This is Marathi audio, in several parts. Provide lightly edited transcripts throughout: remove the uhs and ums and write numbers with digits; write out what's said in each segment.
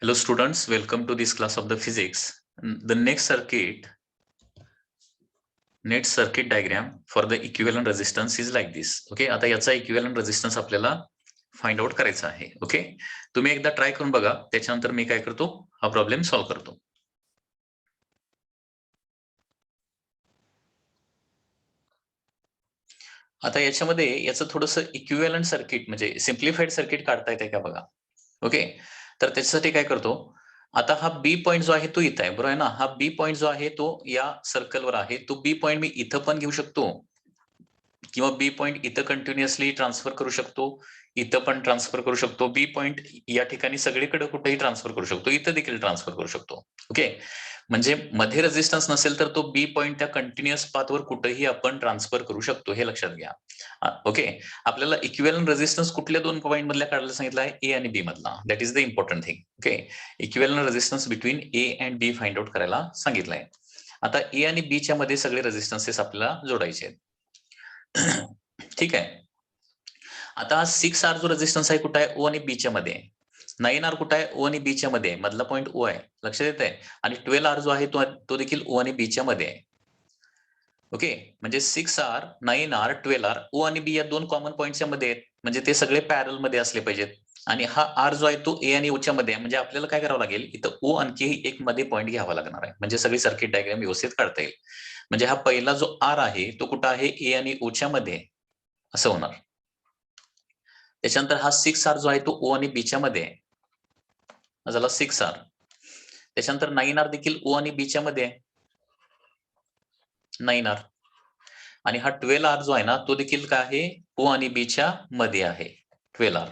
Hello students, welcome to this class of the physics. The next circuit diagram for the equivalent resistance is like this. Okay, आता याचा equivalent resistance आपल्याला फाइंड आउट करायचा आहे. ओके, तुम्ही एकदा ट्राय करून बघा, त्याच्यानंतर मी काय करतो, हा प्रॉब्लेम सॉल्व्ह करतो. आता याच्यामध्ये याचं थोडंसं इक्विव्हॅलंट सर्किट म्हणजे सिम्प्लिफाईड सर्किट काढता येते का बघा. ओके, तर त्याच्यासाठी काय करतो, आता हा बी पॉइंट जो आहे तो इथं आहे, बरोबर आहे ना. हा बी पॉइंट जो आहे तो या सर्कलवर आहे. तो बी पॉइंट मी इथं पण घेऊ शकतो किंवा बी पॉइंट इथं कंटिन्युअसली ट्रान्सफर करू शकतो, इथं पण ट्रान्सफर करू शकतो. बी पॉइंट या ठिकाणी सगळीकडे कुठेही ट्रान्सफर करू शकतो, इथं देखील ट्रान्सफर करू शकतो. ओके, म्हणजे मध्ये रेझिस्टन्स नसेल तर तो बी पॉइंट त्या कंटिन्युअस पाथवर कुठेही आपण ट्रान्सफर करू शकतो, हे लक्षात घ्या. ओके, आपल्याला इक्विव्हॅलंट रेझिस्टन्स कुठल्या दोन पॉइंट मधल्या काढायला सांगितलं आहे, ए आणि बी मधला. That is the important thing. Okay, equivalent resistance between A and B find out करायला सांगितलंय. आता ए आणि बी च्या मध्ये सगळे रेझिस्टन्सेस आपल्याला जोडायचे आहेत. ठीक आहे. आता 6R जो रेझिस्टन्स आहे कुठे आहे, ओ आणि बीच्या मध्ये. 9R कुठे आहे, ओ आणि बीच्या मध्ये, मधला पॉइंट ओ आहे, लक्षात येत आहे. आणि 12R जो आहे तो देखील ओ आणि बीच्या मध्ये आहे. ओके, म्हणजे 6R, 9R, 12R, ओ आणि बी या दोन कॉमन पॉइंटच्या मध्ये आहेत, म्हणजे ते सगळे पॅरल मध्ये असले पाहिजेत. आणि हा आर जो आहे तो ए आणि ओच्या मध्ये आहे, म्हणजे आपल्याला काय करावं लागेल, इथं ओ आणखी एक मध्ये पॉइंट घ्यावा लागणार आहे, म्हणजे सगळी सर्किट डायग्राम व्यवस्थित काढता येईल. म्हणजे हा पहिला जो आर आहे तो कुठं आहे, ए आणि ओच्या मध्ये, असं होणार. त्याच्यानंतर हा 6R जो आहे तो ओ आणि बीच्या मध्ये आहे, झाला 6R. त्याच्यानंतर 9R देखील ओ आणि बीच्या मध्ये आहे, 9R. आणि हा 12R जो आहे ना तो देखील काय आहे, ओ आणि बीच्या मध्ये आहे, 12R.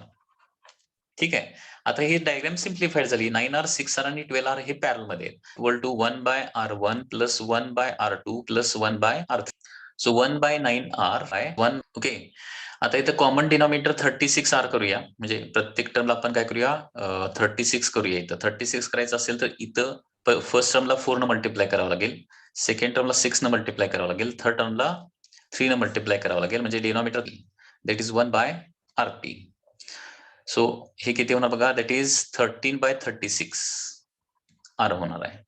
ठीक आहे. आता ही डायग्राम सिम्प्लिफाईड झाली. 9R, 6R आणि 12R हे पॅरल मध्ये आहेत. Equal to 1/R1 plus 1/R2 plus 1/R3. So 1/9R by 1. Okay, आता इथं कॉमन डिनॉमिनेटर 36R करूया, म्हणजे प्रत्येक टर्मला आपण काय करूया, 36 करूया. इथं 36 करायचं असेल तर इथं फर्स्ट टर्मला 4 न मल्टिप्लाय करावं लागेल, सेकंड टर्मला 6 न मल्टिप्लाय करावं लागेल, थर्ड टर्मला 3 न मल्टिप्लाय करावं लागेल, म्हणजे denominator that is 1/RP. So हे किती होणार बघा, दॅट इज 13/36 R होणार आहे.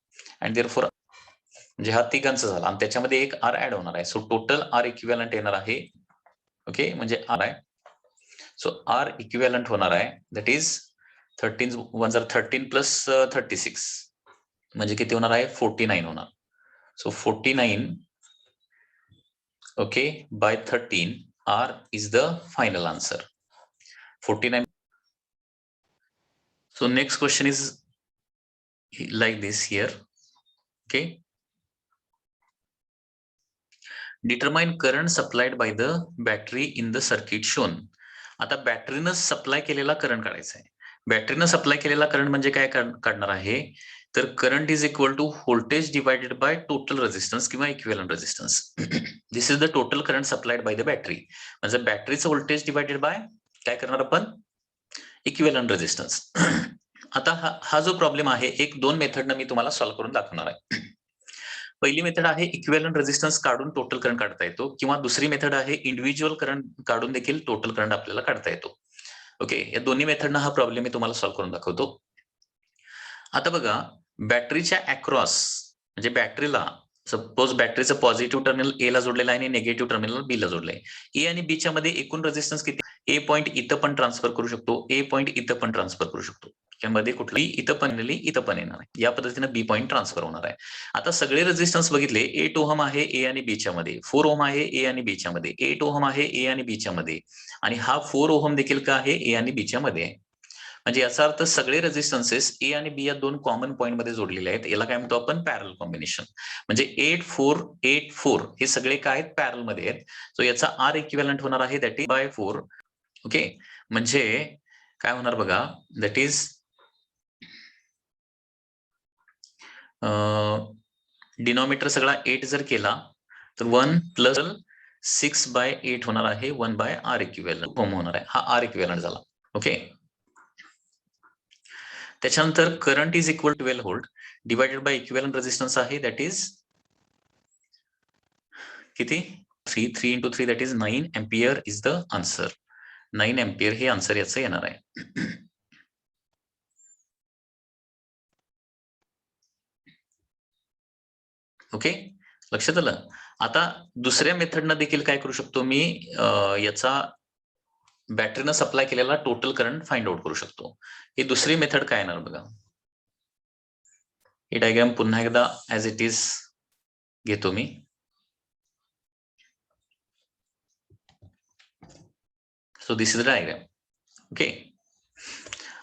अँड देअरफॉर म्हणजे हा तिघांचा झाला आणि त्याच्यामध्ये एक R ऍड होणार आहे. सो टोटल R इक्विव्हॅलंट येणार आहे. ओके, म्हणजे R आहे. सो R इक्विव्हॅलंट होणार आहे, दॅट इज 13 1 जर 13 प्लस 36 म्हणजे किती होणार आहे, 49 होणार. So 49 okay by 13 R is the final answer, 49. So next question is like this here. Okay, determine current supplied by the battery in the circuit shown. आता बॅटरीनं सप्लाय केलेला करंट काढायचा आहे. बॅटरीनं सप्लाय केलेला करंट म्हणजे काय काढणार आहे, तर current is equal to voltage divided by total resistance किंवा equivalent resistance. This is the total current supplied by the battery. म्हणजे बॅटरीचं व्होल्टेज डिवायडेड बाय काय करणार आपण, इक्विव्हॅलंट रेझिस्टन्स. आता हा जो प्रॉब्लेम आहे, एक दोन मेथडनं मी तुम्हाला सॉल्व्ह करून दाखवणार आहे. पहिली मेथड आहे इक्विव्हॅलंट रेझिस्टन्स काढून टोटल करंट काढता येतो, किंवा दुसरी मेथड आहे इंडिव्हिज्युअल करंट काढून देखील टोटल करंट आपल्याला काढता येतो. ओके, या दोन्ही मेथडनं हा प्रॉब्लेम मी तुम्हाला सॉल्व्ह करून दाखवतो. आता बघा, बॅटरीच्या अक्रॉस म्हणजे बॅटरीला सपोज बॅटरीचं पॉझिटिव्ह टर्मिनल ए ला जोडलेलं आहे आणि निगेटिव्ह टर्मिनल बी ला जोडलंय. ए आणि बी च्या मध्ये एकूण रेझिस्टन्स किती, ए पॉईंट इथं पण ट्रान्सफर करू शकतो, ए पॉईंट इथं पण ट्रान्सफर करू शकतो. त्यामध्ये कुठली इथं पण इथं पण येणार आहे, या पद्धतीने बी पॉईंट ट्रान्सफर होणार आहे. आता सगळे रेझिस्टन्स बघितले, 8 ओहम आहे ए आणि बी च्या मध्ये, 4 ओहम आहे ए आणि बी च्या मध्ये, 8 ओहम आहे ए आणि बी च्या मध्ये, आणि हा 4 ओहम देखील का आहे ए आणि बी च्या मध्ये आहे. म्हणजे याचा अर्थ सगळे रेझिस्टन्सेस ए आणि बी या दोन कॉमन पॉईंट मध्ये जोडलेले आहेत. याला काय म्हणतो आपण, पॅरल कॉम्बिनेशन. म्हणजे 8-4-8-4 हे सगळे काय आहेत, पॅरल मध्ये आहेत. सो याचा आर इक्विव्हॅलंट होणार आहे, दॅट इज बाय 4. ओके, म्हणजे काय होणार बघा, दॅट इज डिनॉमिनेटर सगळा 8 जर केला तर 1 प्लस 6/8 होणार आहे, 1/R इक्विव्हॅलंट होणार आहे. हा आर इक्विव्हॅलंट झाला. ओके, त्याच्यानंतर current is equal 12 volt divided bye equivalent resistance आहे, दॅट इज किती, 3 into 3 that is 9 ampere is the answer. 9 ampere हे आन्सर याचं येणार आहे. ओके, लक्षात आलं. आता दुसऱ्या मेथडनं देखील काय करू शकतो मी, याचा बॅटरीनं सप्लाय केलेला टोटल करंट फाइंड आउट करू शकतो. ही दुसरी मेथड काय येणार बघा. ही डायग्राम पुन्हा एकदा ऍज इट इज घेतो मी. So this is the diagram. Okay,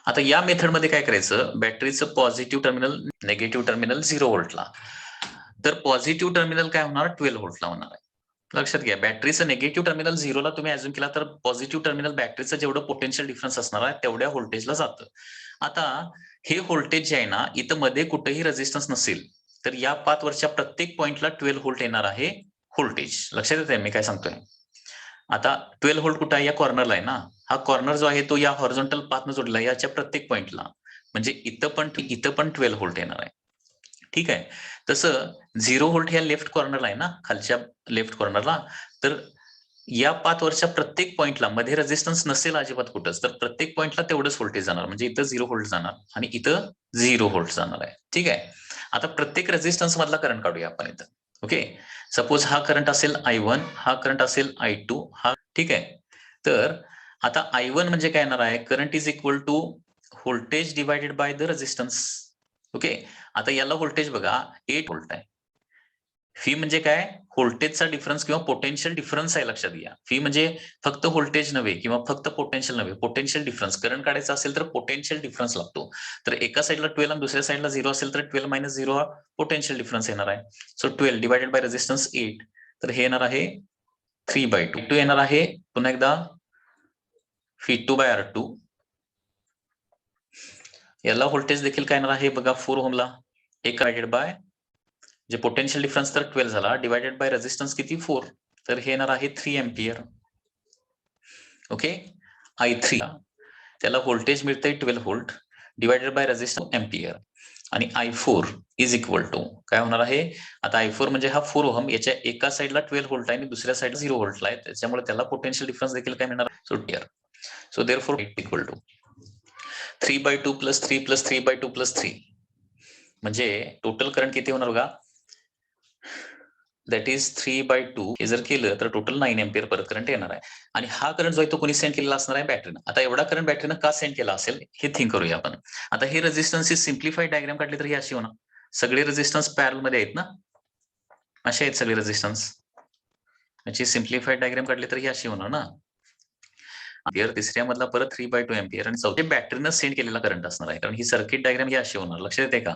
आता या मेथडमध्ये काय करायचं, बॅटरीचं पॉझिटिव्ह टर्मिनल नेगेटिव्ह टर्मिनल 0 व्होल्टला, तर पॉझिटिव्ह टर्मिनल काय होणार 12 व्होल्टला होणार आहे. लक्षात घ्या, बॅटरीचं नेगेटिव्ह टर्मिनल 0ला तुम्ही अज्युम केला तर पॉझिटिव्ह टर्मिनल बॅटरीचं जेवढं पोटेन्शियल डिफरन्स असणार आहे तेवढ्या व्होल्टेजला जातं. आता हे व्होल्टेज जे आहे ना, इथं मध्ये कुठेही रेझिस्टन्स नसेल तर या पाथवरच्या प्रत्येक पॉइंटला 12 व्होल्ट येणार आहे व्होल्टेज. लक्षात येते मी काय सांगतोय. आता 12 व्होल्ट कुठं आहे, या कॉर्नरला आहे ना. हा कॉर्नर जो आहे तो या हॉरिझॉन्टल पाथनं जोडला आहे याच्या प्रत्येक पॉइंटला, म्हणजे इथं पण 12 व्होल्ट येणार आहे. ठीक आहे, तसं 0 व्होल्ट ह्या लेफ्ट कॉर्नरला आहे ना, खालच्या लेफ्ट कॉर्नरला. तर या पाथवरच्या प्रत्येक पॉइंटला मध्ये रेझिस्टन्स नसेल अजिबात कुठंच, तर प्रत्येक पॉइंटला तेवढंच व्होल्टेज जाणार, म्हणजे इथं 0 व्होल्ट जाणार आणि इथं 0 व्होल्ट जाणार आहे. ठीक आहे, आता प्रत्येक रेझिस्टन्स मधला करंट काढूया आपण इथं. ओके, सपोज हा करंट असेल I1, हा करंट असेल I2, हा. ठीक आहे, तर आता I1 म्हणजे काय येणार आहे, current is equal to voltage divided by the resistance. Okay, आता याला व्होल्टेज बघा 8 व्होल्ट आहे. फी म्हणजे काय, व्होल्टेजचा डिफरन्स किंवा पोटेन्शियल डिफरन्स आहे. लक्षात घ्या, फी म्हणजे फक्त व्होल्टेज नव्हे किंवा फक्त पोटेन्शियल नव्हे, पोटेन्शियल डिफरन्स. करंट काढायचा असेल तर पोटेन्शियल डिफरन्स लागतो. तर एका साईडला 12 आणि दुसऱ्या साईडला 0 असेल तर 12 मायनस 0 हा पोटेन्शियल डिफरन्स येणार आहे. सो 12 डिवायडेड बाय रेझिस्टन्स 8, तर हे येणार आहे 3/2. येणार आहे पुन्हा एकदा V2/R2. याला व्होल्टेज देखील काय येणार आहे बघा, 4 ओहमला 1 divided by J potential difference तर 12 झाला, डिवायडेड बाय रेझिस्टन्स किती 4, तर हे येणार आहे 3 एम्पियर. ओके, I3 त्याला व्होल्टेज मिळतंय 12 volt divided by resistance ampere, आणि I4 इज इक्वल टू काय होणार आहे, आता I4 म्हणजे हा 4 ओहम, याच्या एका साईडला 12 व्होल्ट आहे आणि दुसऱ्या साईडला 0 व्होल्टला आहे, त्याच्यामुळे त्याला पोटेन्शियल डिफरन्स देखील काय मिळणार, सो टियर. So therefore equal to 3/2 plus 3 plus 3/2 plus 3, म्हणजे टोटल करंट किती होणार बघा, दॅट इज 3/2. हे जर केलं तर टोटल 9 एम्पियर परत करंट येणार आहे. आणि हा करंट जो आहे तो कोणी सेंड केलेला असणार आहे, बॅटरीनं. आता एवढा करंट बॅटरीनं का सेंड केला असेल हे थिंक करूया आपण. आता हे रेझिस्टन्सची सिम्प्लिफाईड डायग्राम काढली तर ही अशी होणार, सगळे रेझिस्टन्स पॅरल मध्ये आहेत ना, असे आहेत सगळे रेझिस्टन्स. याची सिम्प्लिफाईड डायग्राम काढली तर ही अशी होणार ना, तिसऱ्या मधला परत 3/2 एम्पियर आणि चौथ्या बॅटरीनं सेंड केलेला करंट असणार आहे, कारण ही सर्किट डायग्राम ही अशी होणार. लक्षात येते का,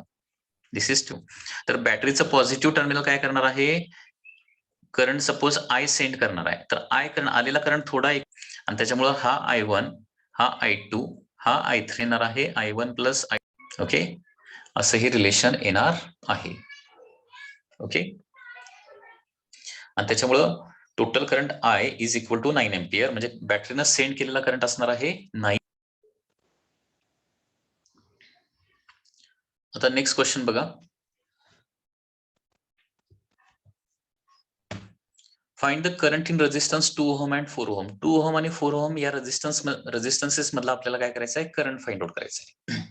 दिस इज 2. तर बॅटरीचं पॉझिटिव्ह टर्मिनल काय करणार आहे, करंट सपोज I सेंड करणार आहे, तर आलेला करंट थोडा आणि त्याच्यामुळे हा I1, हा I2, हा I3 येणार आहे I1 प्लस I. ओके, असं हे रिलेशन येणार आहे. ओके, आणि त्याच्यामुळं total current I is equal to 9 ampere, म्हणजे बॅटरीनं सेंड केलेला करंट असणार आहे 9. आता नेक्स्ट क्वेश्चन बघा, find the current in resistance 2 ohm and 4 ohm. 2 ohm आणि 4 ओहम या रेझिस्टन्सेस मधला आपल्याला काय करायचं आहे, करंट फाइंड आउट करायचं आहे.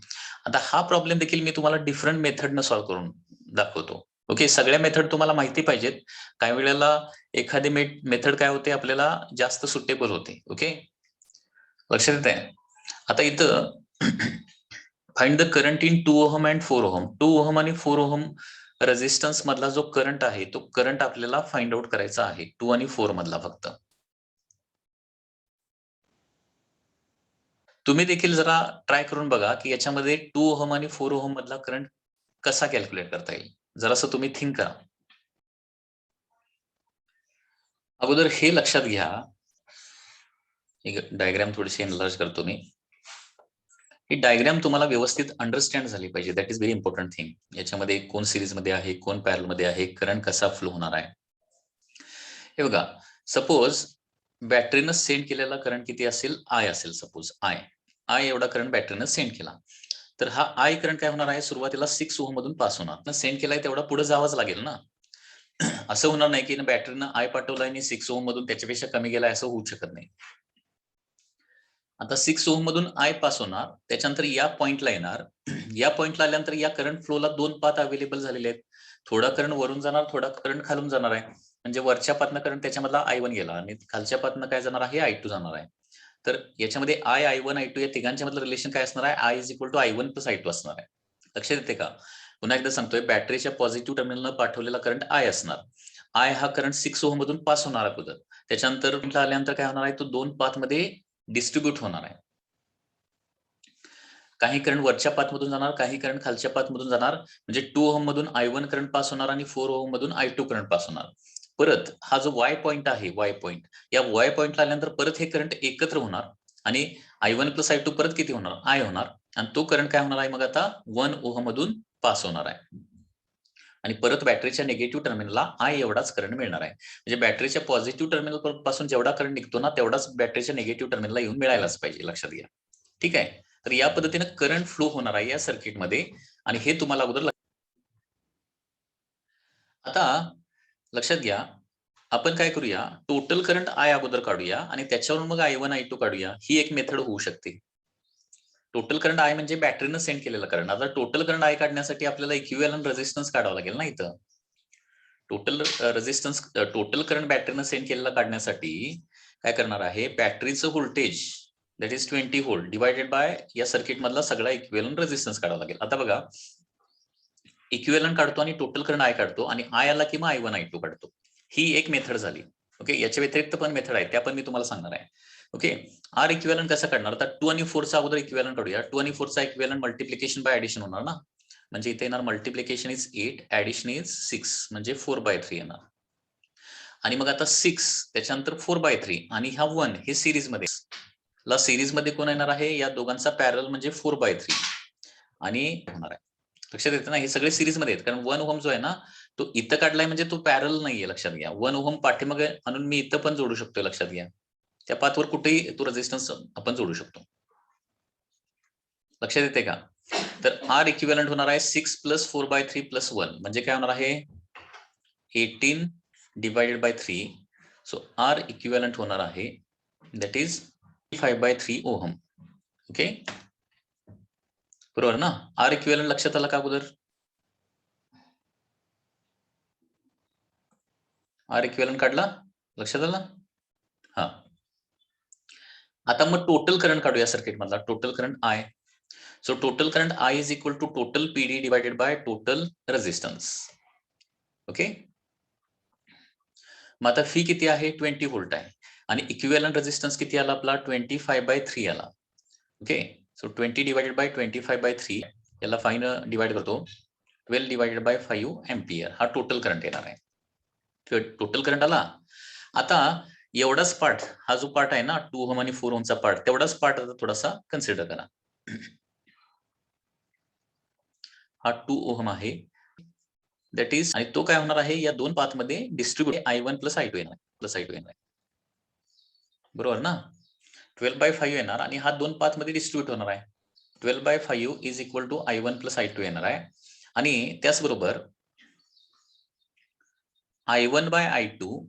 आता हा प्रॉब्लेम देखील मी तुम्हाला डिफरंट मेथडनं सॉल्व्ह करून दाखवतो. ओके, सगळ्या मेथड तुम्हाला माहिती पाहिजेत. काही वेळेला एखादी मेथड काय होते, आपल्याला जास्त सुटेबल होते. ओके, लक्षात येत आहे. आता इथं find the current in 2 ohm and 4 ohm. 2 ohm आणि 4 ओहम रेझिस्टन्स मधला जो करंट आहे तो करंट आपल्याला फाइंड आउट करायचा आहे, 2 आणि 4 मधला फक्त. तुम्ही देखील जरा ट्राय करून बघा की याच्यामध्ये 2 ओहम आणि 4 ओहम मधला करंट कसा कॅल्क्युलेट करता येईल, जरासं तुम्ही थिंक करा. अगोदर हे लक्षात घ्या, एक डायग्राम थोडीशी एनलार्ज करतो मी. ही डायग्राम तुम्हाला व्यवस्थित अंडरस्टँड झाली पाहिजे, that is very important thing. याच्यामध्ये कोण सिरीज मध्ये आहे, कोण पॅरल मध्ये आहे, करंट कसा फ्लो होणार आहे. हे बघा, सपोज बॅटरीनं सेंड केलेला करंट किती असेल, I असेल. सपोज I एवढा करंट बॅटरीनं सेंड केला, तर हा I करंट काय होणार आहे, सुरुवातीला 6 ओहम मधून पास होणार. सेंड केलाय तेवढा पुढे जावंच लागेल ना. असं होणार नाही की बॅटरीनं I पाठवलाय आणि 6 ओहम मधून त्याच्यापेक्षा कमी गेलाय, असं होऊ शकत नाही. आता 6 ओहम मधून I पास होणार, त्याच्यानंतर या पॉइंटला येणार. या पॉइंटला आल्यानंतर या करंट फ्लोला 2 पाथ अवेलेबल झालेले आहेत. थोडा करंट वरून जाणार, थोडा करंट खालून जाणार आहे. म्हणजे वरच्या पातनं करंट त्याच्यामधला I1 गेला आणि खालच्या पातनं काय जाणार आहे, I2 जाणार आहे. तर याच्यामध्ये I1, I2 या तिघांच्या मधलं रिलेशन काय असणार आहे, I = I1 + I2 असणार आहे. लक्षात येते का? पुन्हा एकदा सांगतोय, बॅटरीच्या पॉझिटिव्ह टर्मिनलला पाठवलेला करंट I असणार. I हा करंट 6 ओहम मधून पास होणार अगोदर. त्याच्यानंतर आल्यानंतर काय होणार आहे, तो 2 पाथ मध्ये डिस्ट्रीब्यूट होणार आहे. काही करंट वरच्या पाथ मधून जाणार, काही करंट खालच्या पाथ मधून जाणार. म्हणजे 2 ओहम मधून I1 करंट पास होणार आणि 4 ओहम मधून I2 करंट पास होणार. परत हा जो Y पॉइंट आहे, Y पॉइंट, या Y पॉइंटला आल्यानंतर परत हे करंट एकत्र होणार आणि I1 + I2 परत किती होणार, I होणार आणि तो करंट काय होणार आहे मग आता 1 ओहम मधून पास होणार आहे. आणि परत बॅटरीच्या निगेटिव्ह टर्मिनलला I एवढाच करंट मिळणार आहे. म्हणजे बॅटरीच्या पॉझिटिव्ह टर्मिनल पासून जेवढा करंट निघतो ना, तेवढाच बॅटरीच्या निगेटिव्ह टर्मिनलला येऊन मिळायलाच पाहिजे, लक्षात घ्या. ठीक आहे. तर या पद्धतीने करंट फ्लो होणार आहे या सर्किटमध्ये आणि हे तुम्हाला अगोदर आता लक्षात घ्या. आपण काय करूया, टोटल करंट I अगोदर काढूया आणि त्याच्यावरून मग I1, I2 काढूया. ही एक मेथड होऊ शकते. टोटल करंट I म्हणजे बॅटरीनं सेंड केलेला करंट. आता टोटल करंट I काढण्यासाठी आपल्याला इक्विव्हॅलंट रेझिस्टन्स काढावा लागेल ना इथं. टोटल रेझिस्टन्स, टोटल करंट बॅटरीनं सेंड केलेला काढण्यासाठी काय करणार आहे, बॅटरीचं voltage that is 20 volt divided by या सर्किट मधला सगळा इक्विव्हॅलंट रेझिस्टन्स काढावा लागेल. आता बघा, इक्विव्हॅलंट काढतो आणि टोटल करंट I काढतो आणि I आला की मग I1, I2 काढतो. ही एक मेथड झाली. ओके, याच्या व्यतिरिक्त पण मेथड आहे, त्या पण मी तुम्हाला सांगणार आहे. ओके, R इक्विव्हॅलंट कसं काढणार, आता 2 आणि 4 चा अगोदर इक्विव्हॅलंट काढूया. 2 आणि 4 चा इक्विव्हॅलंट मल्टिप्लिकेशन बाय ऍडिशन होणार ना. म्हणजे इथे येणार मल्टिप्लिकेशन इज 8, ऍडिशन इज 6, म्हणजे 4/3 येणार. आणि मग आता 6 त्याच्यानंतर 4/3 आणि हा 1 हे सिरीज मध्ये ला सिरीज मध्ये कोण येणार आहे, या दोघांचा पॅरल म्हणजे 4/3 आणि होणार आहे. लक्षात येतं ना, हे सगळे सिरीज मध्ये आहेत. कारण 1 ओहम जो आहे ना, तो इथं काढलाय म्हणजे तो पॅरल नाहीये, लक्षात घ्या. 1 ओहम पाठीमागे आणून मी इथं पण जोडू शकतो, लक्षात घ्या. त्या पाथवर कुठेही तो रेझिस्टन्स आपण जोडू शकतो. लक्षात येते का? तर R इक्विव्हॅलंट होणार आहे 6 + 4/3 + 1 म्हणजे काय होणार आहे, 18 divided by 3. So R equivalent होणार आहे दॅट इज 5/3 ओहम. ओके, बरोबर ना. R इक्विव्हॅलंट लक्षात आला का अगोदर? R इक्विव्हॅलंट काढला, लक्षात आला? हा. आता मग टोटल करंट काढूया सर्किट मधला, total current I. So total current I is equal to total PD divided by total resistance. Okay, मग आता फी किती आहे, 20 व्होल्ट आहे आणि इक्विव्हॅलंट रेझिस्टन्स किती आला आपला, 25/3 आला. ओके, सो 20 डिवाइडेड बाय 25/3, याला 5 न डिवाइड करतो, 12 डिवाइडेड बाय 5 एम्पियर हा टोटल करंट येणार आहे. टोटल करंट आला. आता एवढाच पार्ट, हा जो पार्ट आहे ना 2 ओहम आणि 4 ओहमचा पार्ट, तेवढाच पार्ट आता थोडासा कन्सिडर करा. हा 2 ओहम आहे दॅट इज, आणि तो काय होणार आहे, या दोन पाथ मध्ये डिस्ट्रीब्यूट I1 + I2 येणार. बरोबर ना. 12/5 येणार आणि हा दोन पाथ मध्ये डिस्ट्रीब्यूट होणार आहे. 12/5 is equal to I1 + I2 येणार आहे आणि त्याचबरोबर I1/I2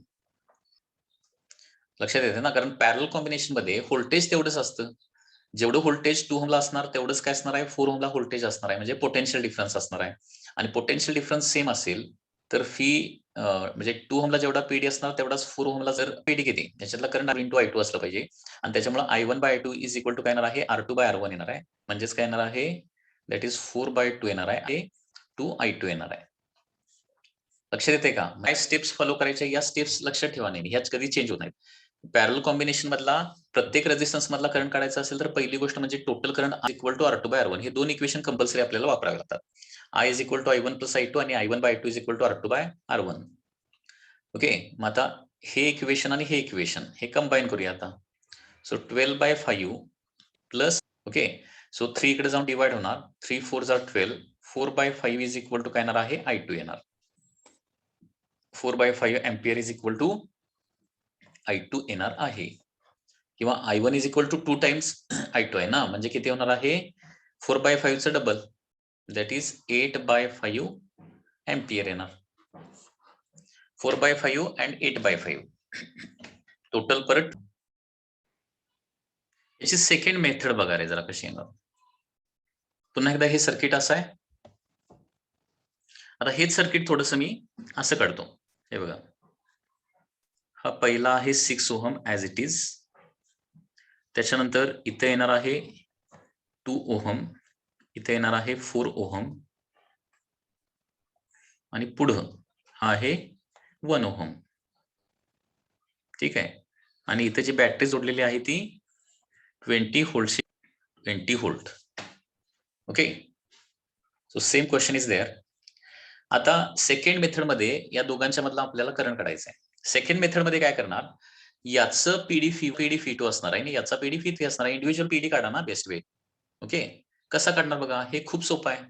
लक्षात येते ना, कारण पॅरल कॉम्बिनेशन मध्ये व्होल्टेज तेवढंच असतं. जेवढं व्होल्टेज 2 ओहमला असणार तेवढंच काय असणार आहे, 4 ओहमला व्होल्टेज असणार आहे, म्हणजे पोटेन्शियल डिफरन्स असणार आहे. आणि पोटेन्शियल डिफरन्स सेम असेल तर फी म्हणजे 2 ओहमला जेवढा पीडी असणार तेवढाच 4 ओहमला जर पीडी किती, त्याच्यातला करंट × I2 असलं पाहिजे. आणि त्याच्यामुळे I1/I2 इज इक्वल टू काय येणार आहे, R2/R1 येणार आहे. म्हणजेच काय येणार आहे, दॅट इज 4/2 येणार आहे, 2I2 येणार आहे. लक्षात येते का? काय स्टेप्स फॉलो करायच्या, या स्टेप्स लक्षात ठेवा नेहमी, ह्याच कधी चेंज होत नाहीत. पॅरल कॉम्बिनेशन मधला प्रत्येक रेझिस्टन्स मधला करंट काढायचा असेल तर पहिली गोष्ट म्हणजे total current equal to R2/R1, हे दोन इक्वेशन कंपल्सरी आपल्याला वापरावे लागतात. I is equal to I1 + I2 आणि I1/I2 is equal to R2/R1. Okay, मग आता हे इक्वेशन आणि हे इक्वेशन हे कंबाईन करूया आता. सो 12/5 प्लस, ओके, सो 3 इकडे जाऊन डिवाइड होणार, 3 4 जा 12, 4/5 इज इक्वल टू काय येणार आहे, I2 येणार. 4/5 ampere is equal to I2 येणार आहे. किंवा I1 is equal to 2 times I2 आहे ना, म्हणजे किती होणार आहे, 4/5 चं डबल दॅट इज 8/5 एम्पियर येणार. 4/5 अँड 8/5 टोटल परत. याची सेकंड मेथड बघा रे जरा कशी येणार. पुन्हा एकदा हे सर्किट असं आहे आता हेच सर्किट थोडंसं मी असं काढतो. हे बघा, हा पहिला आहे 6 ओहम ऍज इट इज. त्याच्यानंतर इथे येणार आहे 2 ओहम, इथे येणार आहे 4 ओहम आणि पुढं हा आहे 1 ओहम. ठीक आहे. आणि इथे जी बॅटरी जोडलेली आहे ती 20 व्होल्टची, 20 volt. Okay, so same question is there. आता सेकंड मेथड मध्ये या दोघांच्या मधला आपल्याला करंट काढायचा आहे. सेकंड मेथड मध्ये काय करणार, याचं पीडी फी टू असणार आहे आणि याचा पीडी फी थ्री असणार आहे. इंडिव्हिज्युअल पीडी काढा ना बेस्ट वे. ओके, कसा काढणार बघा, हे खूप सोपं आहे.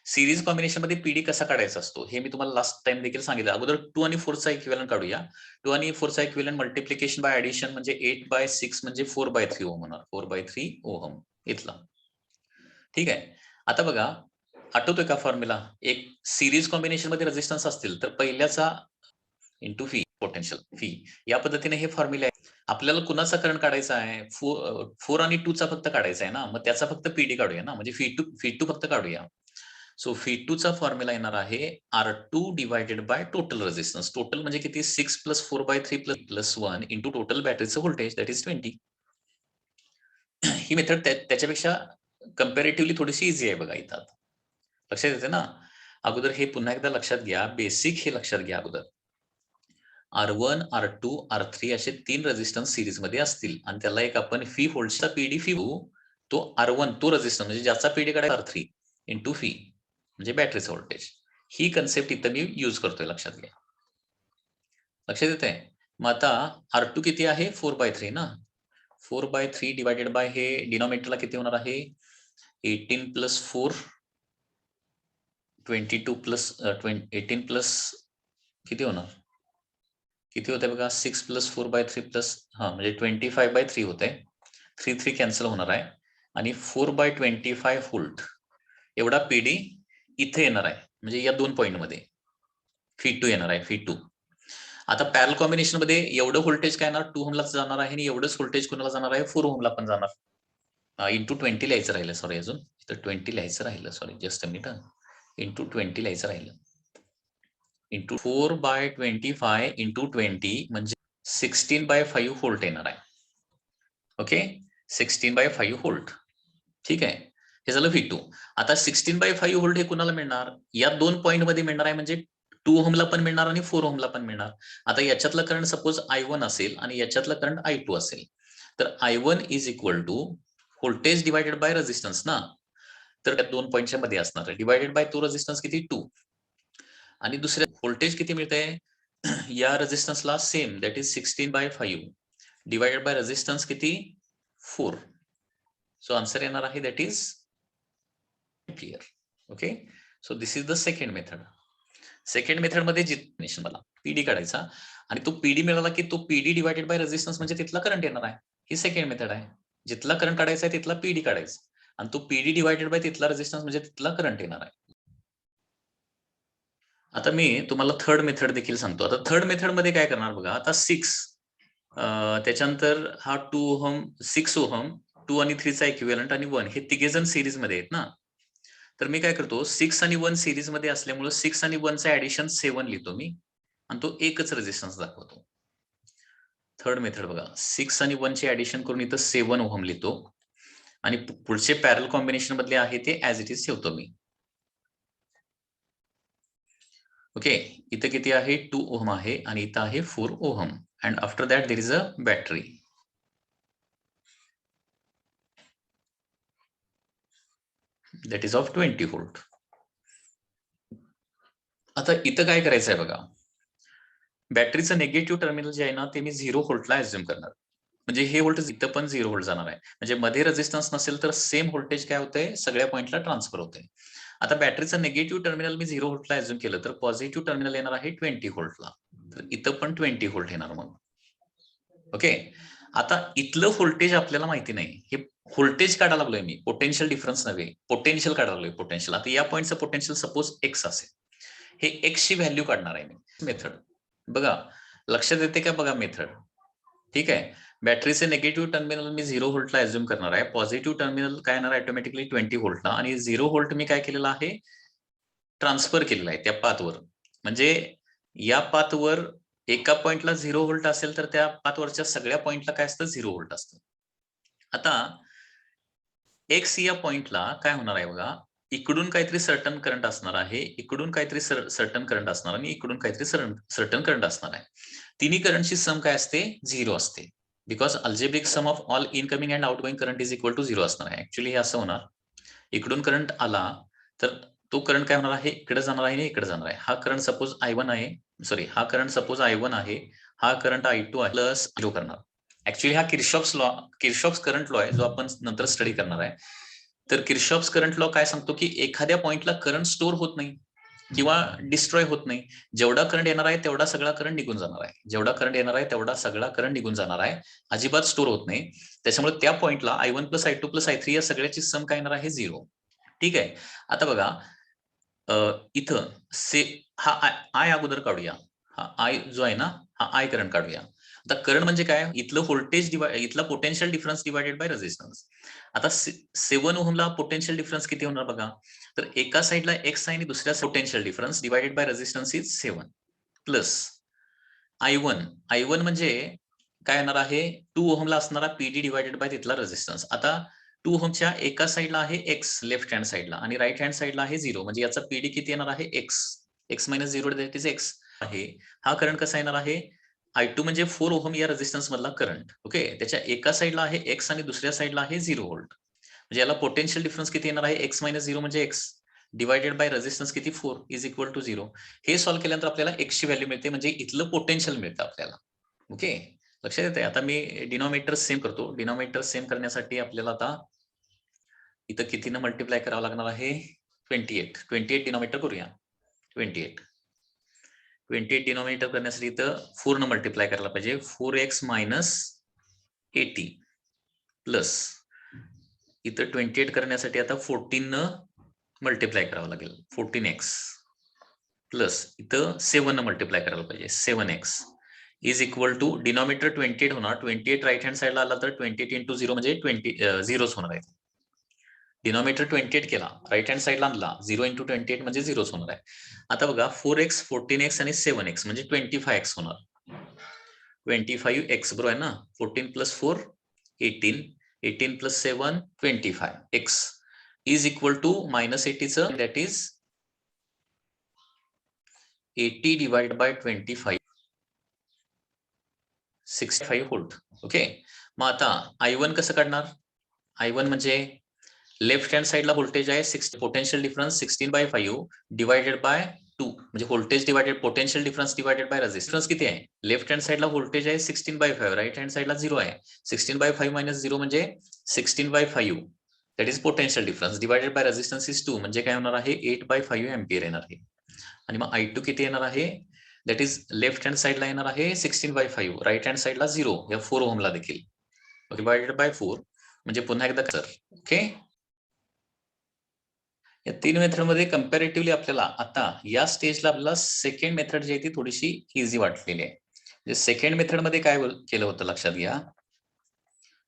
सिरीज कॉम्बिनेशन मध्ये पीडी कसा काढायचा असतो हे मी तुम्हाला लास्ट टाइम देखील सांगितलं. अगोदर 2 आणि 4 चा इक्विव्हॅलंट काढूया. 2 आणि 4 चा इक्विव्हॅलंट मल्टिप्लिकेशन बाय ऍडिशन म्हणजे 8/6 म्हणजे 4/3 ओहम होणार. 4/3 ओहम इथला. ठीक आहे. आता बघा, आठवतोय का फॉर्म्युला? एक सिरीज कॉम्बिनेशन मध्ये रेझिस्टन्स असतील तर पहिल्याचा इंटू फी, पोटेन्शियल फी, या पद्धतीने हे फॉर्म्युला आहे. आपल्याला कुणाचा करंट काढायचा आहे? 4 आणि 2 चा फक्त काढायचा आहे ना, मग त्याचा फक्त पीडी काढूया ना, म्हणजे फी टू फक्त काढूया. सो फी टू चा फॉर्म्युला येणार आहे R2 divided by total resistance. Total म्हणजे किती? 6 प्लस 4/3 प्लस 1 इंटू टोटल बॅटरीचं व्होल्टेज, दॅट इज 20. ही मेथड त्याच्यापेक्षा कम्पॅरेटिव्हली थोडीशी इझी आहे बघा इथं. लक्षात येते ना? अगोदर हे पुन्हा एकदा लक्षात घ्या, बेसिक हे लक्षात घ्या अगोदर. R1, R2, R3 असे 3 रेझिस्टन्स सिरीज मध्ये असतील आणि त्याला एक आपण फी व्होल्टचा पीडी फी, तो R1 तो रेझिस्टन्स म्हणजे ज्याचा पीडी काढायचा R3 इंटू फी म्हणजे बॅटरीचं व्होल्टेज. ही कन्सेप्ट इथं मी यूज करतोय, लक्षात घ्या. लक्षात येत आहे? मग आता R2 किती आहे? 4/3 ना. 4/3 डिवायडेड बाय हे डिनॉमिनेटरला किती होणार आहे? 18 प्लस 4, 22 प्लस 18 प्लस किती होणार? किती होते बघा? 6 प्लस 4/3 प्लस म्हणजे 25/3 होते. 3 कॅन्सल होणार आहे आणि 4/25 व्होल्ट एवढा पीडी इथे येणार आहे, म्हणजे या 2 पॉइंट मध्ये फी टू येणार आहे. Phi two. आता पॅरल कॉम्बिनेशन मध्ये एवढं व्होल्टेज काय येणार? 2 ओहमला जाणार आहे आणि एवढंच व्होल्टेज कोणाला जाणार आहे? 4 ओहमला पण जाणार. इंटू 20 लिहायचं राहिलं, सॉरी, अजून इथं 20 लिहायचं राहिलं, sorry, just a minute. Into 20 लिहायचं राहिलं. इंटू 4/25 इंटू 20 म्हणजे 16/5 व्होल्ट येणार आहे. Okay, 16/5 volt. ठीक आहे, हे झालं V2. आता 16/5 व्होल्ट हे कुणाला मिळणार? या 2 पॉइंट मध्ये मिळणार आहे, म्हणजे 2 ओहमला पण मिळणार आणि 4 ओहमला पण मिळणार. आता याच्यातलं करंट सपोज I1 असेल आणि याच्यातलं करंट I2 असेल, तर I1 is equal to voltage divided by resistance ना, तर त्या 2 पॉइंटच्या मध्ये असणार आहे. डिवायडेड बाय तो रेझिस्टन्स किती? 2. आणि दुसरे व्होल्टेज किती मिळते या रेझिस्टन्सला? Same, that is 16/5 divided by resistance किती? 4. सो आन्सर येणार आहे that is clear. Okay, so this is the second method. Second method मध्ये जिथे मला पीडी काढायचा आणि तो पीडी मिळाला की तो पीडी डिवायडेड बाय रेझिस्टन्स म्हणजे तिथला करंट येणार आहे. ही सेकंड मेथड आहे. जिथला करंट काढायचा आहे तिथला पीडी काढायचा आणि तो पीडी डिवायडेड बाय तिथला रेझिस्टन्स म्हणजे तिथला करंट येणार आहे. आता मी तुम्हाला थर्ड मेथड देखील सांगतो. आता थर्ड मेथड मध्ये काय करणार बघा, आता 6 त्याच्यानंतर हा 2 ओहम, 6 ओहम, 2 आणि 3 चा इक्विव्हॅलंट आणि 1 हे तिघे जण सिरीज मध्ये आहेत ना. तर मी काय करतो, 6 आणि 1 सिरीज मध्ये असल्यामुळे 6 आणि 1 चा ऍडिशन 7 लिहितो मी आणि तो एकच रेझिस्टन्स दाखवतो. थर्ड मेथड बघा, 6 आणि 1 चे ऍडिशन करून इथं 7 ओहम लिहितो आणि पुढचे पॅरल कॉम्बिनेशन मधले आहे ते ऍज इट इज ठेवतो मी. ओके, इथं किती आहे? 2 ओहम आहे आणि इथं आहे 4 ohm and after that there is a battery. That is of 20 volt. आता इथं काय करायचं आहे बघा, बॅटरीचं निगेटिव्ह टर्मिनल जे आहे ना ते मी 0 व्होल्टला अझ्युम करणार. म्हणजे हे व्होल्टेज इथं पण 0 व्होल्ट जाणार आहे. म्हणजे मध्ये रेझिस्टन्स नसेल तर सेम व्होल्टेज काय होतंय? सगळ्या पॉइंटला ट्रान्सफर होतंय. आता बॅटरीचं निगेटिव्ह टर्मिनल मी 0 व्होल्टला अझ्युम केलं तर पॉझिटिव्ह टर्मिनल येणार आहे 20 व्होल्टला. तर इथं पण 20 व्होल्ट येणार मग. ओके, आता इथलं व्होल्टेज आपल्याला माहिती नाही. हे व्होल्टेज काढायला लागलोय मी, पोटेन्शियल डिफरन्स नव्हे, पोटेन्शियल काढायला लागलोय. पोटेन्शियल, आता या पॉईंटचं पोटेन्शियल सपोज एक्स असेल, हे एक्स ची व्हॅल्यू काढणार आहे मी. मेथड बघा, लक्षात येते का बघा मेथड? ठीक आहे, बॅटरीचे निगेटिव्ह टर्मिनल मी 0 व्होल्टला अझ्युम करणार आहे. पॉझिटिव्ह टर्मिनल काय येणार ऑटोमॅटिकली 20 व्होल्टला आणि 0 व्होल्ट मी काय केलेलं आहे ट्रान्सफर केलेला आहे त्या पाथवर. म्हणजे या पाथवर एका पॉइंटला 0 व्होल्ट असेल तर त्या पाथवरच्या सगळ्या पॉइंटला काय असतं 0 व्होल्ट असतं. आता एक्स या पॉइंटला काय होणार आहे बघा, इकडून काहीतरी सर्टन करंट असणार आहे, इकडून काहीतरी सर्टन करंट असणार आणि इकडून काहीतरी सर्टन करंट असणार आहे. तिन्ही करंटची सम काय असते 0 असते. Because algebraic sum of all incoming and outgoing current is equal to 0 असणार आहे. ऍक्च्युली हे असं होणार, इकडून करंट आला तर तो करंट काय होणार आहे, इकडे जाणार आहे आणि इकडे जाणार आहे. हा करंट सपोज I1 आहे, सॉरी हा करंट सपोज I1 आहे, हा करंट I2 आहे, प्लस 0 करणार. ऍक्च्युली हा किर्शॉफ्स करंट लॉ आहे जो आपण नंतर स्टडी करणार आहे. तर किर्शॉफ्स करंट लॉ काय सांगतो की एखाद्या पॉइंटला करंट स्टोर होत नाही किंवा डिस्ट्रॉय होत नाही. जेवढा करंट येणार आहे तेवढा सगळा करंट निघून जाणार आहे, जेवढा करंट येणार आहे तेवढा सगळा करंट निघून जाणार आहे, अजिबात स्टोर होत नाही. त्याच्यामुळे त्या पॉइंटला I1 plus I2 plus I3 या सगळ्याची सम काय येणार आहे 0. ठीक आहे. आता बघा इथं हा आय अगोदर काढूया, हा आय जो आहे ना हा आय करंट काढूया. आता करंट म्हणजे काय, इथलं व्होल्टेज इथला potential difference divided by resistance. आता 7 ओहमला पोटेन्शियल डिफरन्स किती होणार बघा, तर एका साईडला एक्स आहे आणि दुसऱ्या potential difference divided by resistance is 7 plus I1 म्हणजे काय येणार आहे 2 ओहमला असणारा पीडी डिवायडेड बाय तिथला रेझिस्टन्स. आता 2 ओहमच्या एका साईडला आहे एक्स लेफ्ट हँड साईडला आणि राईट हँड साईडला आहे 0, म्हणजे याचा पीडी किती येणार आहे x minus 0 that is x आहे. हा करंट कसा येणार आहे I2 म्हणजे 4 ओहम या रेझिस्टन्स मधला करंट. ओके, त्याच्या एका साईडला आहे एक्स आणि दुसऱ्या साईडला आहे 0 व्होल्ट, म्हणजे याला पोटेन्शियल डिफरन्स किती येणार आहे एक्स मायनस 0 म्हणजे एक्स डिवायडेड बाय रेझिस्टन्स किती 4 इज इक्वल टू 0. हे सॉल्व्ह केल्यानंतर आपल्याला एक्स ची व्हॅल्यू मिळते, म्हणजे इथलं पोटेन्शियल मिळतं आपल्याला. ओके, लक्षात येते. आता मी डिनॉमिनेटर सेम करतो. डिनॉमिनेटर सेम करण्यासाठी आपल्याला आता इथं कितीनं मल्टिप्लाय करावं लागणार आहे 28 डिनॉमिनेटर करूया. 28 डिनॉमिनेटर करण्यासाठी इथं 4 न मल्टिप्लाय करायला पाहिजे. 4x मायनस 80 प्लस इथं 28 करण्यासाठी आता 14 न मल्टिप्लाय करावं लागेल 14x प्लस इथं 7 न मल्टिप्लाय करायला पाहिजे 7x is equal to denominator 28 होणार. 28 राईट हँड साईडला आला तर 28 इंटू 0 म्हणजे 20 झिरोच होणार आहे. डिनॉमिनेटर 28 केला, राईट हँड साईडला आणला 0 इंटू 28 म्हणजे 0च होणार आहे. आता बघा 4x 14x आणि 7x म्हणजे 25x होणार. 25x बरोबर आहे ना. 14 plus 4 18 plus 7 25x is equal to minus 80चं that is 80 divide by 25 65 volt. Okay, मग आता I1 कसं काढणार, I1 म्हणजे लेफ्ट हँड साईडला व्होल्टेज आहे 6, पोटेन्शियल डिफरन्स 16/5 डिवायडेड बाय 2 म्हणजे voltage divided potential difference divided by resistance किती आहे. लेफ्ट हँड साईडला व्होल्टेज आहे 16/5, राईट हँड साईडला 0 आहे. 16/5 मायनस 0 म्हणजे 16/5 that is potential difference divided by resistance is 2 म्हणजे काय होणार आहे 8/5 एम्पियर येणार आहे. आणि मग I2 किती येणार आहे, दॅट इज लेफ्ट हँड साईडला येणार आहे 16/5, राईट हँड साईडला 0 या 4 ओहमला देखील डिवायडेड बाय 4 म्हणजे पुन्हा एकदा सर. ओके, या 3 मेथड मध्ये कंपॅरेटिव्हली आपल्याला आता या स्टेजला आपल्याला सेकंड मेथड जी आहे ती थोडीशी इझी वाटलेली आहे. म्हणजे सेकंड मेथड मध्ये काय केलं होतं लक्षात घ्या,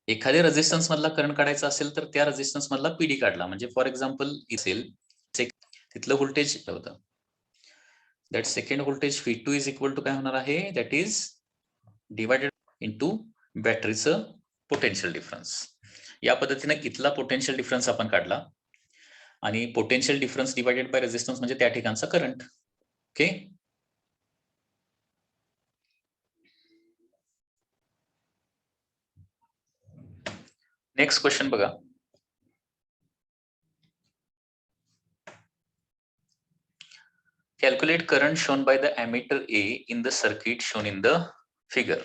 एखाद्या रेझिस्टन्स मधला करंट काढायचा असेल तर त्या रेझिस्टन्स मधला पीडी काढला. म्हणजे फॉर एक्झाम्पल इसेल तिथलं व्होल्टेज होतं, that second voltage V2 is equal to काय होणार आहे, दॅट इज डिवायडेड इंटू बॅटरीचं पोटेन्शियल डिफरन्स. या पद्धतीने इथला पोटेन्शियल डिफरन्स आपण काढला आणि potential difference divided by resistance म्हणजे त्या ठिकाणचा करंट. ओके, नेक्स्ट क्वेश्चन बघा. Calculate current shown by the ammeter A in the circuit shown in the figure.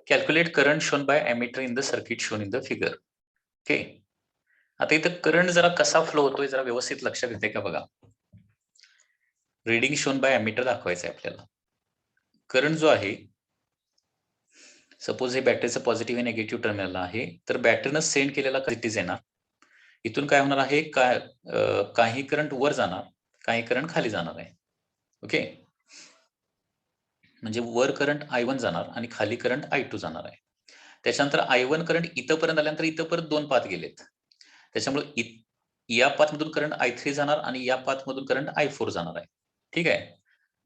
Calculate current shown by ammeter in the circuit shown in the figure. Okay, आता इथं करंट जरा कसा फ्लो होतोय जरा व्यवस्थित लक्षात येते का बघा. रीडिंग शोन बाय एमिटर दाखवायचं आहे आपल्याला. करंट जो आहे सपोज हे बॅटरीचं पॉझिटिव्ह आणि निगेटिव्ह टर्मिनल आहे, तर बॅटरीनं सेंड केलेला करंट येणार. इथून काय होणार आहे, काही करंट वर जाणार, काही करंट खाली जाणार आहे. ओके, म्हणजे वर करंट I1 जाणार आणि खाली करंट I2 जाणार आहे. त्याच्यानंतर I1 करंट इथंपर्यंत आल्यानंतर इथं परत 2 पाथ गेलेत. त्याच्यामुळे या पाथमधून करंट I3 जाणार आणि या पाथमधून करंट I4 जाणार आहे. ठीक आहे.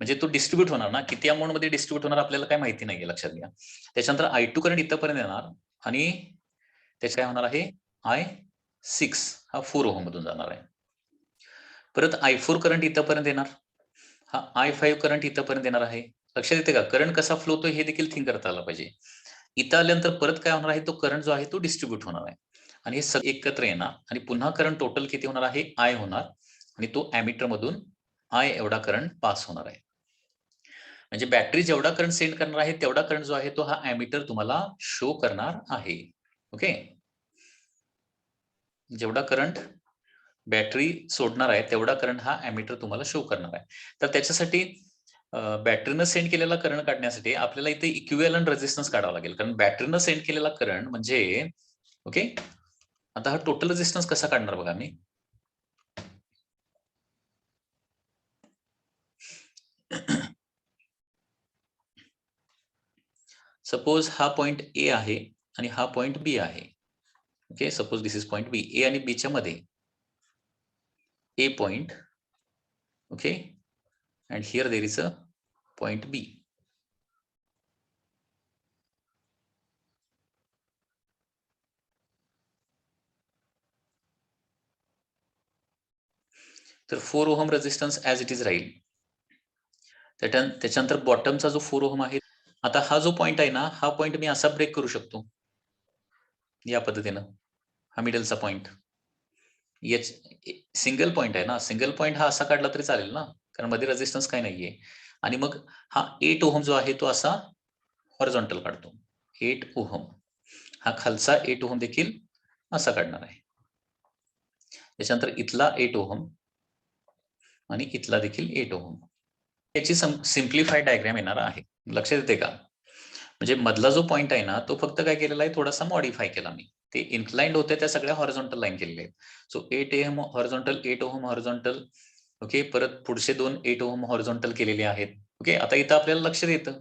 म्हणजे तो डिस्ट्रीब्यूट होणार ना, किती अमाऊंट मध्ये डिस्ट्रीब्यूट होणार आपल्याला काय माहिती नाहीये, लक्षात घ्या. त्याच्यानंतर I2 करंट इथंपर्यंत येणार आणि त्याचे काय होणार आहे, I6 हा 4 ओहम मधून जाणार आहे. परत I4 करंट इथंपर्यंत येणार, हा I5 करंट इथंपर्यंत येणार आहे. लक्षात येते का, करंट कसा फ्लो होतो हे देखील थिंक करता आलं पाहिजे. इथं आल्यानंतर परत काय होणार आहे, तो करंट जो आहे तो डिस्ट्रीब्यूट होणार आहे आणि हे सगळे एकत्र येणार आणि पुन्हा करंट टोटल किती होणार आहे, I होणार आणि तो ॲमीटर मधून I एवढा करंट पास होणार आहे. म्हणजे बॅटरी जेवढा करंट सेंड करणार आहे तेवढा करंट जो आहे तो हा ॲमीटर तुम्हाला शो करणार आहे. ओके, जेवढा करंट बॅटरी सोडणार आहे तेवढा करंट हा ॲमीटर तुम्हाला शो करणार आहे. तर त्याच्यासाठी बॅटरीनं सेंड केलेला करंट काढण्यासाठी आपल्याला इथे इक्विव्हॅलंट रेझिस्टन्स काढावा लागेल, कारण बॅटरीनं सेंड केलेला करंट म्हणजे ओके. आता हा टोटल रेझिस्टन्स कसा काढणार बघा मी. सपोज हा पॉइंट ए आहे आणि हा पॉइंट बी आहे. Okay, suppose this is point B. A आणि बी च्या मध्ये A point, okay, and here there is a point B. तर 4 ohm resistance as it is राहील. त्याच्यानंतर बॉटमचा जो 4 ओहम आहे, आता हा जो पॉइंट आहे ना, हा पॉइंट मी असा ब्रेक करू शकतो या पद्धतीनं. हा मिडलचा पॉइंट सिंगल पॉइंट आहे ना, सिंगल पॉइंट हा असा काढला तरी चालेल ना, कारण मध्ये रेझिस्टन्स काही नाहीये. आणि मग हा 8 ओहम जो आहे तो असा हॉरिझॉन्टल काढतो. 8 ओहम हा खालचा 8 ओहम देखील असा काढणार आहे. त्याच्यानंतर इथला 8 ओहम आणि इथला देखील 8 ओहम. याची सिम्प्लिफाईड डायग्राम येणार आहे. लक्षात येते का? म्हणजे मधला जो पॉइंट आहे ना, तो फक्त काय केलेला आहे, थोडासा मॉडिफाय केला मी. ते इन्क्लाइंड होते त्या सगळ्या हॉरिझॉन्टल लाईन केलेल्या आहेत. So 8 ohm horizontal, 8 ohm horizontal. Okay, परत पुढचे 2 8 ओहम हॉरिझॉन्टल केलेले आहेत. ओके, आता इथं आपल्याला लक्षात येतं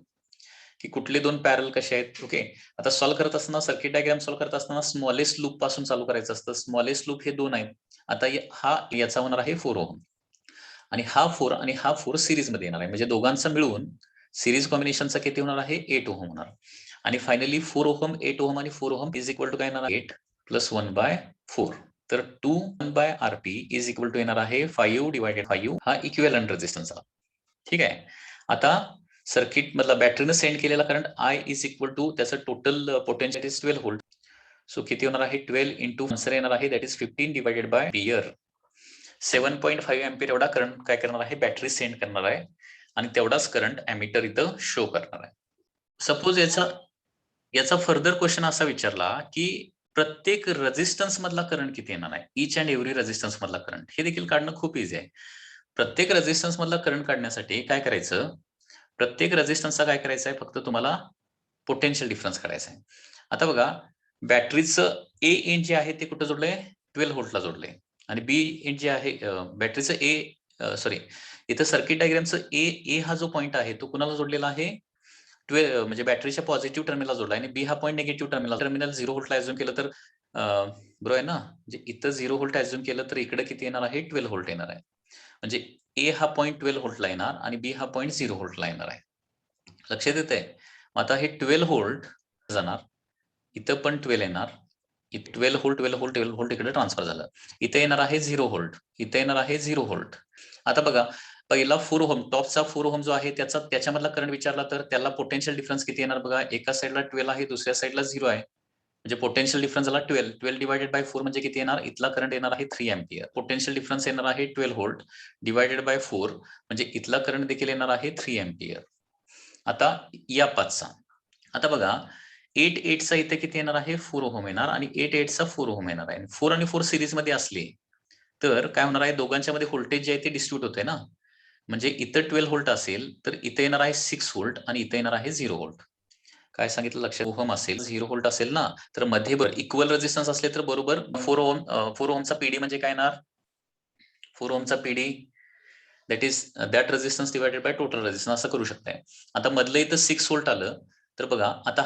की कुठले 2 पॅरल कसे आहेत. ओके, आता सॉल्व्ह करत असताना, सर्किट डायग्राम सॉल्व्ह करत असताना स्मॉलेस्ट लूप पासून चालू करायचं असतं. स्मॉलेस्ट लूप हे 2 आहेत. आता हा याचा होणार आहे 4 ओहम आणि हा 4 आणि हा 4 सिरीज मध्ये येणार आहे. म्हणजे दोघांचा मिळून सिरीज कॉम्बिनेशनचा किती होणार आहे, 8 ओहम होणार. आणि फायनली 4 ओहम, 8 ओहम आणि 4 ओहम इज इक्वल टू काय येणार, 8 प्लस 1/4. तर 2/1/RP इज इक्वल टू येणार आहे 5 डिवायडेड 5. हा इक्विव्हॅलंट रेझिस्टन्स आला. ठीक आहे. आता सर्किट मधला बॅटरीनं सेंड केलेला current I is equal to त्याचं total potential is 12 volt. So किती होणार आहे, 12 इंटू आन्सर येणार आहे that is 15 divided by ampere. 7.5 ampere एवढा करंट काय करणार आहे, बॅटरी सेंड करणार आहे आणि तेवढाच करंट ॲमीटर इथं शो करणार आहे. सपोज याचा फर्दर क्वेश्चन असा विचारला की प्रत्येक रेझिस्टन्स मधला करंट किती येणार आहे, इच अँड एव्हरी रेझिस्टन्स मधला करंट. हे देखील काढणं खूप इझी आहे. प्रत्येक रेझिस्टन्स मधला करंट काढण्यासाठी काय करायचं, प्रत्येक रेझिस्टन्सचा काय करायचं आहे, फक्त तुम्हाला पोटेन्शियल डिफरन्स काढायचा आहे. आता बघा, बॅटरीचं ए एंड जे आहे ते कुठं जोडलंय, 12 व्होल्टला जोडलंय आणि बी एंड जे आहे बॅटरीचं सॉरी इथं सर्किट डायग्रामचं ए हा जो पॉइंट आहे तो कुणाला जोडलेला आहे, 12 म्हणजे बॅटरीच्या पॉझिटिव्ह टर्मिनलला जोडला आणि बी हा पॉइंट निगेटिव्ह टर्मिनल 0 व्होल्टला ऍझ्युम केलं तर बरोबर आहे ना. म्हणजे इथं 0 व्होल्ट ऍझ्युम केलं तर इकडे किती येणार आहे, 12 व्होल्ट येणार आहे. म्हणजे ए हा पॉइंट 12 व्होल्टला येणार आणि बी हा पॉइंट 0 व्होल्टला येणार आहे. लक्षात येतंय. आता हे 12 व्होल्ट जाणार, इथं पण 12 येणार, 12 व्होल्ट 12 व्होल्ट 12 व्होल्ट इकडे ट्रान्सफर झालं. इथे येणार आहे 0 व्होल्ट, इथे येणार आहे 0 व्होल्ट. आता बघा, पहिला 4 ओहम टॉपचा 4 ओहम जो आहे त्याच्यामधला करंट विचारला तर त्याला पोटेन्शियल डिफरन्स किती येणार बघा, एका साईडला 12 आहे, दुसऱ्या साईडला 0 आहे. म्हणजे पोटेन्शियल डिफरन्स झाला 12 डिवायडेड बाय 4 म्हणजे किती येणार, इथला करंट येणार आहे 3 एम्पियर. पोटेन्शियल डिफरन्स येणार आहे 12 व्होल्ट डिवायडेड बाय 4 म्हणजे इथला करंट देखील येणार आहे 3 एम्पियर. आता या पाचचा, आता बघा 8 चा इथे किती येणार आहे, 4 ओहम येणार आणि 8 चा 4 ओहम येणार आहे. 4 आणि 4 सिरीज मध्ये असले तर काय होणार आहे, दोघांच्या मध्ये व्होल्टेज जे आहे ते डिस्ट्रीब्यूट होते ना. म्हणजे इथं 12 व्होल्ट असेल तर इथे येणार आहे 6 व्होल्ट आणि इथे येणार आहे 0 व्होल्ट. काय सांगितलं लक्षात, ओहम असेल 0 व्होल्ट असेल ना, तर मध्ये इक्वल रेझिस्टन्स असले तर बरोबर 4 ओहमचा पीडी म्हणजे काय येणार, 4 ओहमचा PD that is that resistance divided by total resistance असं करू शकताय. आता मधलं इथं 6 व्होल्ट आलं तर बघा आता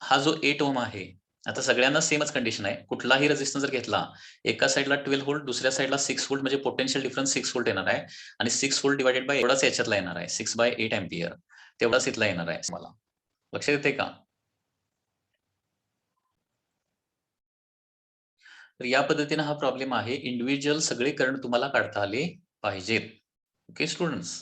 हा जो 8 ओहम आहे, आता सगळ्यांना सेमच कंडिशन आहे. कुठलाही रेझिस्टन्स जर घेतला, एका साइडला 12 व्होल्ट, दुसऱ्या साइडला 6 व्होल्ट म्हणजे पोटेन्शियल डिफरन्स 6 व्होल्ट येणार आहे आणि 6 व्होल्ट डिव्हायडेड बाय एवढाच याच्यातला येणार आहे. 6/8 अँपिअर तेवढाच इथला येणार आहे मला. लक्षात येते का? तर या पद्धतीने हा प्रॉब्लेम आहे. इंडिव्हिज्युअल सगळे करंट तुम्हाला काढता आले पाहिजेत. Okay students.